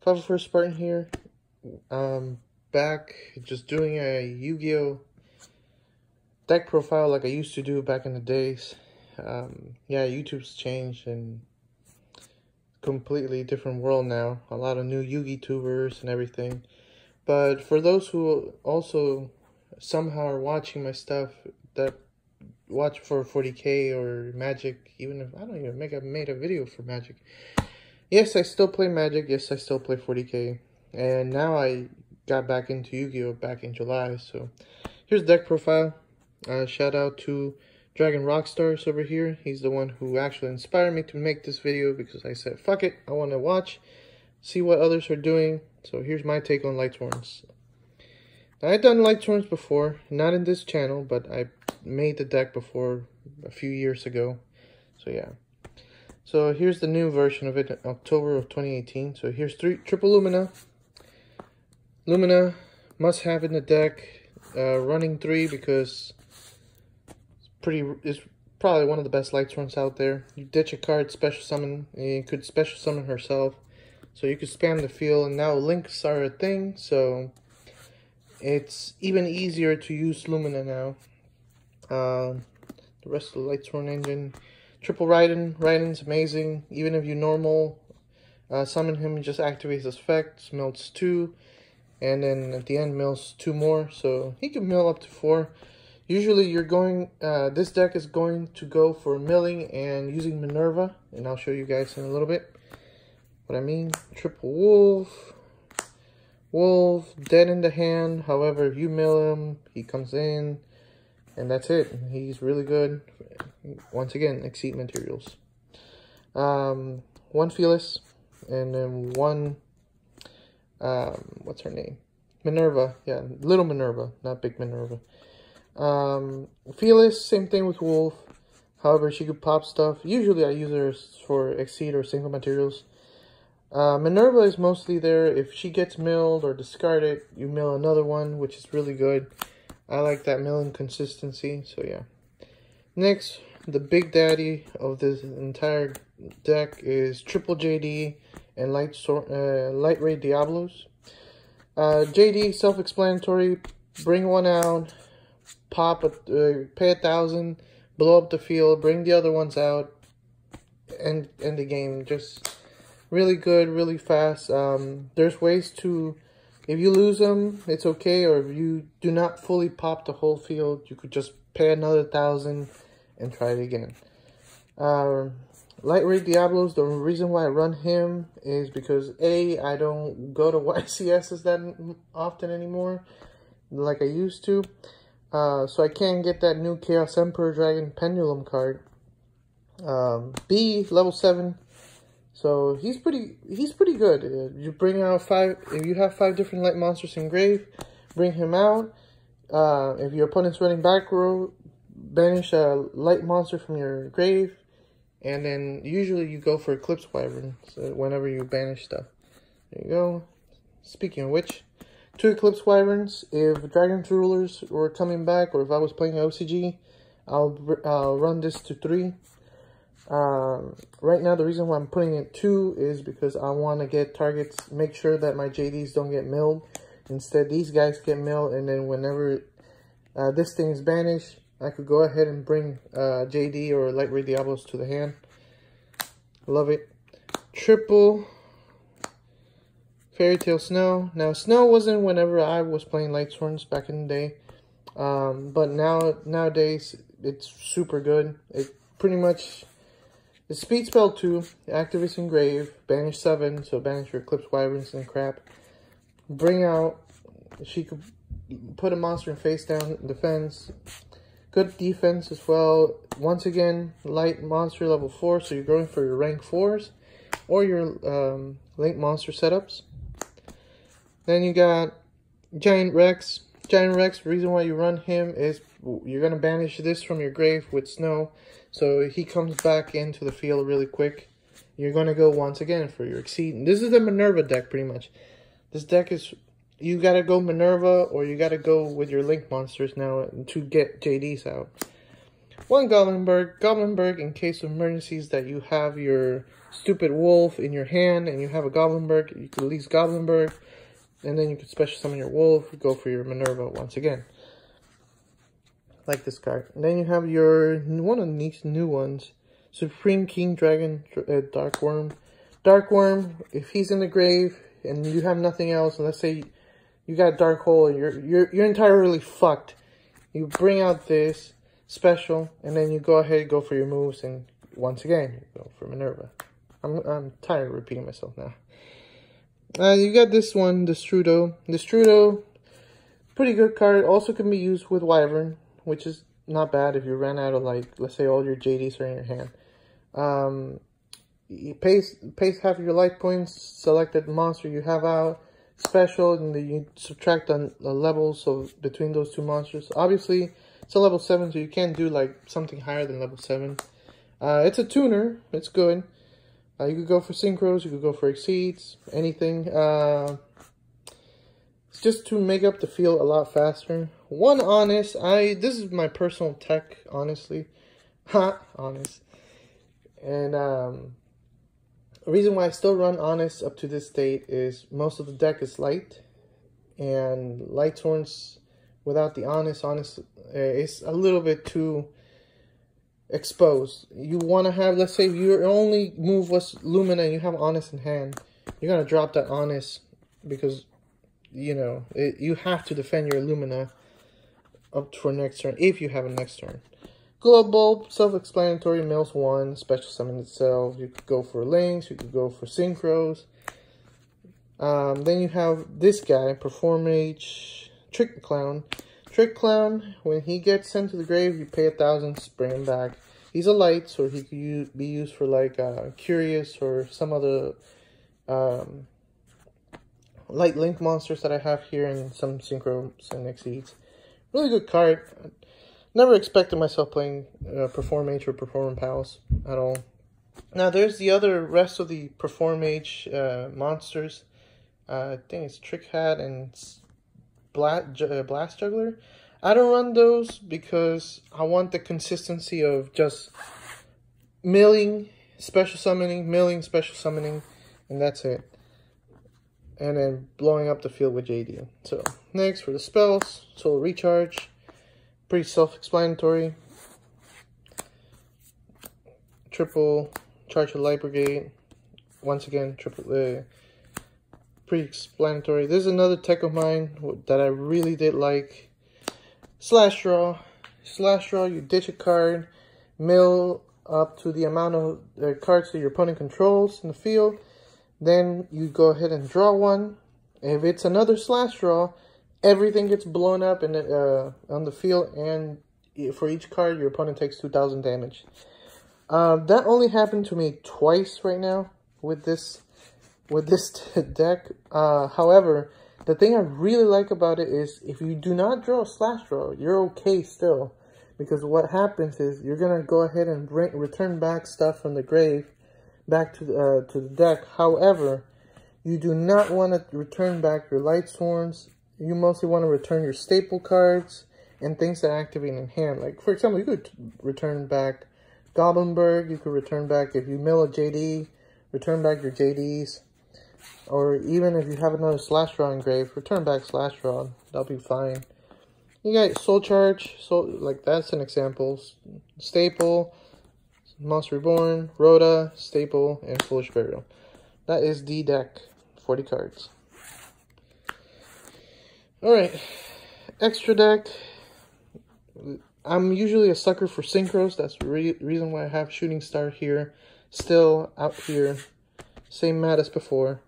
First Spartan here. Back just doing a Yu-Gi-Oh deck profile like I used to do back in the days. Yeah, YouTube's changed and completely different world now. A lot of new Yu-Gi tubers and everything. But for those who also somehow are watching my stuff that watch for 40k or Magic, even if I don't even made a video for Magic. Yes, I still play Magic. Yes, I still play 40k. And now I got back into Yu-Gi-Oh back in July. So here's deck profile. Shout out to Dragon Rockstars over here. He's the one who actually inspired me to make this video because I said, fuck it, I want to watch, see what others are doing. So here's my take on Lightsworns. Now, I've done Lightsworns before, not in this channel, but I made the deck before a few years ago. So yeah. So here's the new version of it in October of 2018. So here's triple Lumina. Lumina must have in the deck, running 3 because it's probably one of the best Lightsworns out there. You ditch a card, special summon, and you could special summon herself. So you could spam the field, and now links are a thing, so it's even easier to use Lumina now. The rest of the Lightsworn engine. Triple Raiden's amazing. Even if you normal summon him, he just activates his effect, melts 2, and then at the end mills 2 more, so he can mill up to 4. Usually you're going, this deck is going to go for milling and using Minerva, and I'll show you guys in a little bit what I mean. Triple Wolf, dead in the hand. However, if you mill him, he comes in, and that's it. He's really good. Once again, Exceed materials. 1 Fearless, and then 1, what's her name? Minerva. Yeah, little Minerva, not big Minerva. Fearless, same thing with Wolf. However, she could pop stuff. Usually I use her for Exceed or single materials. Minerva is mostly there. If she gets milled or discarded, you mill another one, which is really good. I like that milling consistency, so yeah. Next, the big daddy of this entire deck is Triple JD and Light Ray Diablos. JD, self-explanatory. Bring one out, pop, pay 1,000, blow up the field, bring the other ones out, and end the game. Just really good, really fast. There's ways to, if you lose them, it's okay, or if you do not fully pop the whole field, you could just pay another 1,000 and try it again. Light Ray Diablos, the reason why I run him is because A, I don't go to YCSs that often anymore like I used to. So I can't get that new Chaos Emperor Dragon Pendulum card. B, level 7. So he's pretty good. You bring out 5, if you have 5 different light monsters in grave, bring him out. If your opponent's running back row, banish a light monster from your grave. And then usually you go for Eclipse Wyvern whenever you banish stuff. There you go. Speaking of which, 2 Eclipse Wyverns. If Dragon's Rulers were coming back, or if I was playing OCG, I'll run this to 3. Right now, the reason why I'm putting it 2 is because I want to get targets, make sure that my JDs don't get milled. Instead, these guys get milled, and then whenever this thing is banished, I could go ahead and bring JD or Light Ray Diablos to the hand. Love it. Triple Fairy Tail Snow. Now, Snow wasn't whenever I was playing Lightsworns back in the day. But nowadays, it's super good. It pretty much, it's Speed Spell 2, activates Engrave, banish 7, so banish your Eclipse Wyverns and crap. Bring out, she could put a monster in face down defense. Good defense as well. Once again, light monster level 4, so you're going for your rank 4s or your late monster setups. Then you got Giant Rex. Giant Rex, the reason why you run him is you're going to banish this from your grave with Snow, so he comes back into the field really quick. You're going to go once again for your Exceed. This is the Minerva deck pretty much. This deck is, you got to go Minerva or you got to go with your Link monsters now to get JDs out. 1 Goblinberg. Goblinberg, in case of emergencies that you have your stupid wolf in your hand and you have a Goblinberg, you could release Goblinberg, and then you could special summon your wolf, go for your Minerva once again. Like this card. And then you have your, one of these new ones, Supreme King Dragon, Dark Worm. Dark Worm, if he's in the grave and you have nothing else, and let's say you got Dark Hole and you're entirely fucked, you bring out this special, and then you go ahead and go for your moves, and once again, you go for Minerva. I'm tired of repeating myself now. You got this one, the Shoutout. The Shoutout, pretty good card. Also can be used with Wyvern, which is not bad if you ran out of, like, let's say all your JDs are in your hand. You paste half of your life points, select the monster you have out, special, and then you subtract the levels of between those two monsters. Obviously, it's a level 7, so you can't do like something higher than level 7. It's a tuner. It's good. You could go for synchros, you could go for exceeds, anything. It's just to make up the field a lot faster. One honest, this is my personal tech, honestly. Honest. And the reason why I still run honest up to this date is most of the deck is light. And Lightsworn's without the honest is a little bit too exposed. You want to have, let's say your only move was Lumina and you have honest in hand, you're going to drop that honest because, you know, you have to defend your Lumina up for next turn if you have a next turn. Global, self-explanatory, mills 1, special summon itself. You could go for links, you could go for synchros. Then you have this guy, Perform Mage, Trick Clown. Trick Clown, when he gets sent to the grave, you pay 1,000, bring him back. He's a light, so he could be used for like Curious or some other light link monsters that I have here, and some synchros and exceeds. Really good card. Never expected myself playing Perform Mage or Perform Pals at all. Now there's the other rest of the Perform Mage monsters. I think it's Trick Hat and Blast Juggler. I don't run those because I want the consistency of just milling, special summoning, milling, special summoning, and that's it. And then blowing up the field with JD. So next for the spells, Soul Recharge. Pretty self-explanatory. Triple Charge of Light Brigade. Once again, triple. Pretty explanatory. There's another tech of mine that I really did like. Slash Draw. Slash Draw, you ditch a card, mill up to the amount of cards that your opponent controls in the field. Then you go ahead and draw one. If it's another Slash Draw, everything gets blown up in on the field, and for each card, your opponent takes 2,000 damage. That only happened to me twice right now with this deck. However, the thing I really like about it is if you do not draw a Slash Draw, you're okay still, because what happens is you're gonna go ahead and return back stuff from the grave back to the deck. However, you do not want to return back your Lightsworns. You mostly want to return your staple cards and things that activate in hand. Like, for example, you could return back Goblinberg. You could return back, if you mill a JD, return back your JDs. Or even if you have another Slash Draw engraved, return back Slash Draw. That'll be fine. You got Soul Charge. Like, that's an example. Staple, Monster Reborn, Rhoda, Staple, and Foolish Burial. That is the deck. 40 cards. Alright, extra deck. I'm usually a sucker for synchros. That's the reason why I have Shooting Star here. Still out here. Same mat as before.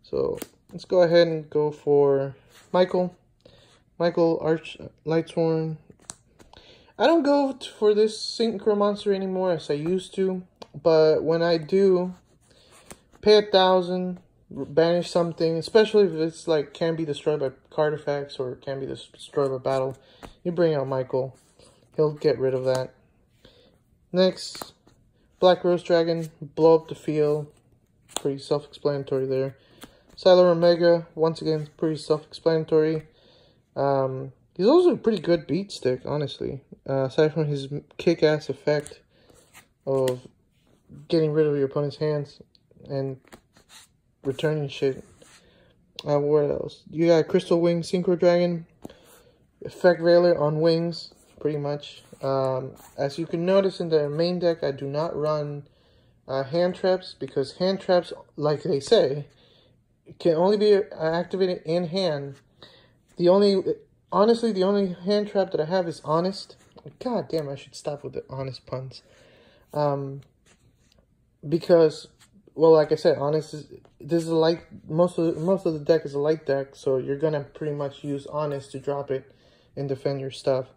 So, let's go ahead and go for Michael. Michael, Arch, Lightsworn. I don't go for this synchro monster anymore as I used to. But when I do, pay 1,000. Banish something, especially if it's like can be destroyed by card effects or can be destroyed by battle. You bring out Michael, he'll get rid of that. Next, Black Rose Dragon, blow up the field. Pretty self-explanatory there. Siler Omega, once again, pretty self-explanatory. He's also a pretty good beat stick, honestly. Aside from his kick-ass effect of getting rid of your opponent's hands and returning shit. What else? You got Crystal Wing Synchro Dragon, Effect Veiler on wings, pretty much. As you can notice in the main deck, I do not run hand traps, because hand traps, like they say, can only be activated in hand. Honestly, the only hand trap that I have is Honest. God damn, I should stop with the honest puns. Because, well, like I said, Honest is, this is a light, most of the deck is a light deck, so you're gonna pretty much use Honest to drop it and defend your stuff.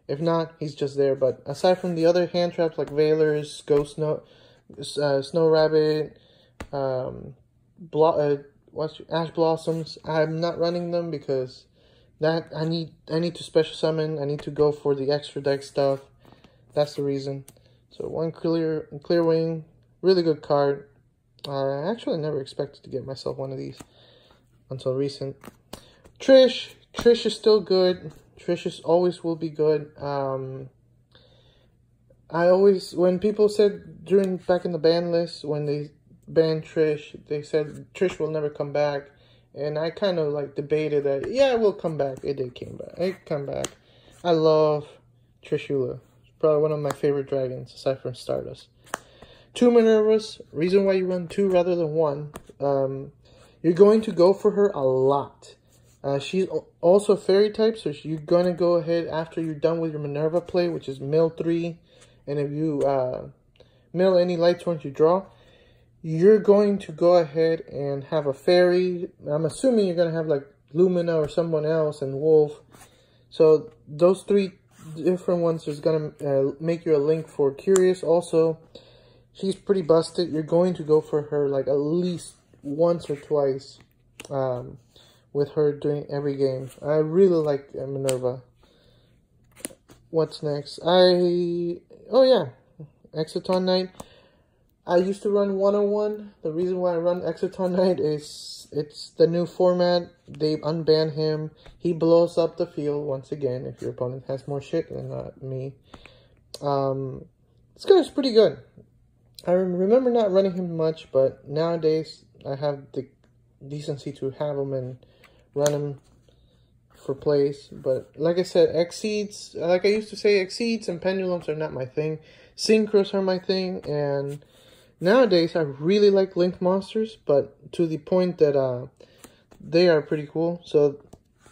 If not, he's just there. But aside from the other hand traps like Veilers, Ghost Snow Rabbit, Ash Blossoms, I'm not running them because that I need to special summon. I need to go for the extra deck stuff. That's the reason. So one clear wing, really good card. I actually never expected to get myself one of these until recent. Trish is still good. Trish always will be good. When people said back in the ban list, when they banned Trish, they said Trish will never come back. And I kind of like debated that, yeah, it will come back. It did come back. I love Trishula. It's probably one of my favorite dragons, aside from Stardust. 2 Minervas. Reason why you run 2 rather than 1. You're going to go for her a lot. She's also fairy type, so you're going to go ahead after you're done with your Minerva play, which is mill 3. And if you mill any Lightsworn you draw, you're going to go ahead and have a fairy. I'm assuming you're going to have like Lumina or someone else and Wolf. So those 3 different ones is going to make you a link for Curious. Also, she's pretty busted. You're going to go for her like at least once or twice with her during every game. I really like Minerva. What's next? Oh yeah, Exciton Knight. I used to run 101. The reason why I run Exciton Knight is it's the new format. They unbanned him. He blows up the field once again if your opponent has more shit than me. This guy is pretty good. I remember not running him much, but nowadays I have the decency to have him and run him for plays. But like I said, Exceeds, like I used to say, Exceeds and Pendulums are not my thing. Synchros are my thing, and nowadays I really like Link monsters, but to the point that they are pretty cool. So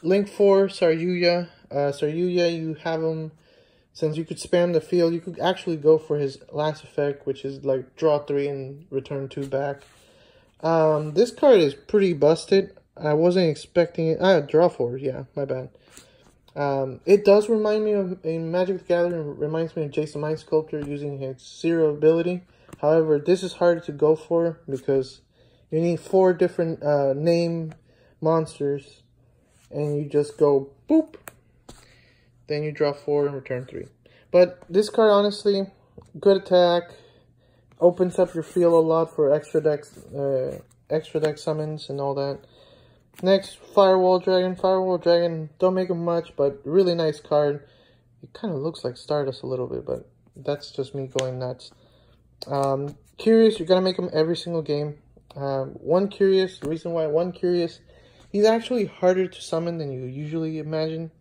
Link 4, Saryuya. Saryuya, you have him, since you could spam the field, you could actually go for his last effect, which is like draw 3 and return 2 back. This card is pretty busted. I wasn't expecting it. Draw 4, yeah, my bad. It does remind me of, in Magic the Gathering, reminds me of Jason Mind Sculptor using his Zero ability. However, this is hard to go for because you need 4 different name monsters, and you just go boop. Then you draw 4 and return 3. But this card, honestly, good attack. Opens up your field a lot for extra deck summons and all that. Next, Firewall Dragon. Firewall Dragon, don't make him much, but really nice card. It kind of looks like Stardust a little bit, but that's just me going nuts. Curious, you're going to make him every single game. One Curious, the reason why one Curious, he's actually harder to summon than you usually imagine.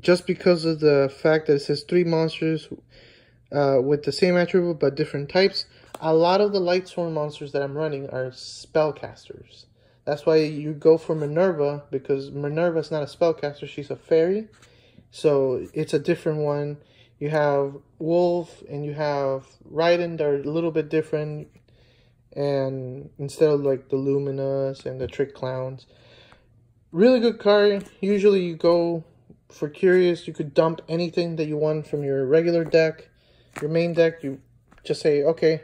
Just because of the fact that it says 3 monsters with the same attribute but different types. A lot of the Lightsworn monsters that I'm running are spellcasters. That's why you go for Minerva, because Minerva is not a spellcaster, she's a fairy. So it's a different one. You have Wolf and you have Raiden, they're a little bit different. And instead of like the Luminas and the Trick Clowns. Really good card. Usually you go for Curious, you could dump anything that you want from your regular deck. Your main deck, you just say, okay,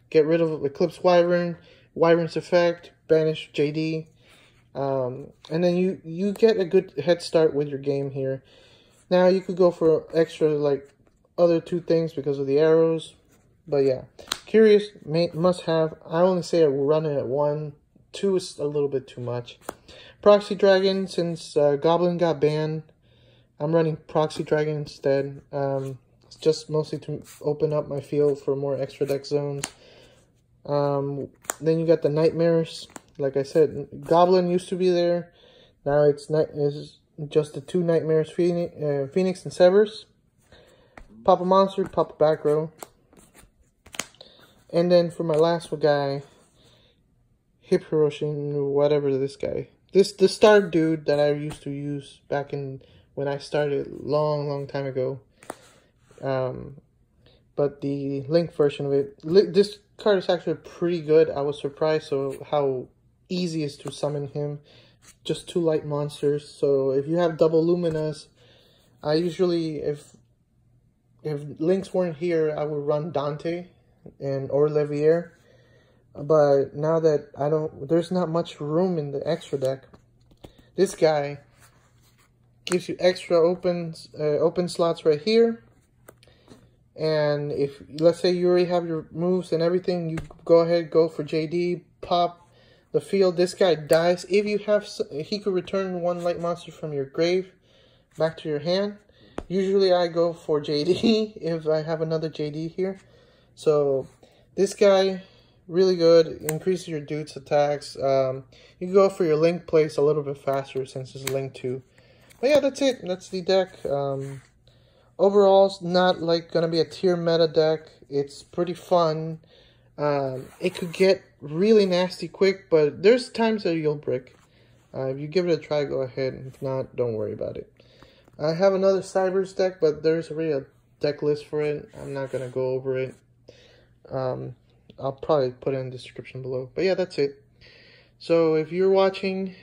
get rid of Eclipse Wyvern, Wyvern's effect, banish JD. And then you get a good head start with your game here. Now you could go for extra like other 2 things because of the arrows. But yeah, Curious, must have. I only say I will run it at 1. 2 is a little bit too much. Proxy Dragon, since Goblin got banned, I'm running Proxy Dragon instead. just mostly to open up my field for more extra deck zones. Then you got the Nightmares. Like I said, Goblin used to be there. Now it's just the 2 Nightmares, Phoenix and Severs. Pop a monster, pop a back row. And then for my last guy, Hip Hiroshin, whatever this guy. The star dude that I used to use back in when I started long time ago. But the Link version of it, this card is actually pretty good. I was surprised how easy it is to summon him. Just 2 light monsters. So if you have double Luminas, I usually, if Links weren't here, I would run Dante or Levier. But now that there's not much room in the extra deck. This guy gives you extra open slots right here. And if, let's say you already have your moves and everything, you go ahead, go for JD, pop the field. This guy dies. If you have, he could return 1 light monster from your grave back to your hand. Usually I go for JD if I have another JD here. So this guy, really good, increases your dude's attacks. You can go for your Link place a little bit faster since it's Link 2. But yeah, that's it. That's the deck. Overall, it's not like gonna be a tier meta deck. It's pretty fun. It could get really nasty quick, but there's times that you'll break. If you give it a try, go ahead. If not, don't worry about it. I have another Cybers deck, but there's already a deck list for it. I'm not gonna go over it. I'll probably put it in the description below. But yeah, that's it. So if you're watching,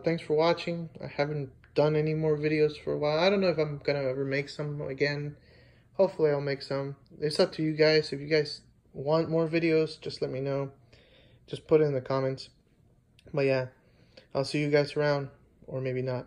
thanks for watching. I haven't done any more videos for a while. I don't know if I'm gonna ever make some again. Hopefully I'll make some. It's up to you guys. If you guys want more videos, just let me know. Just put it in the comments. But yeah, I'll see you guys around, or maybe not.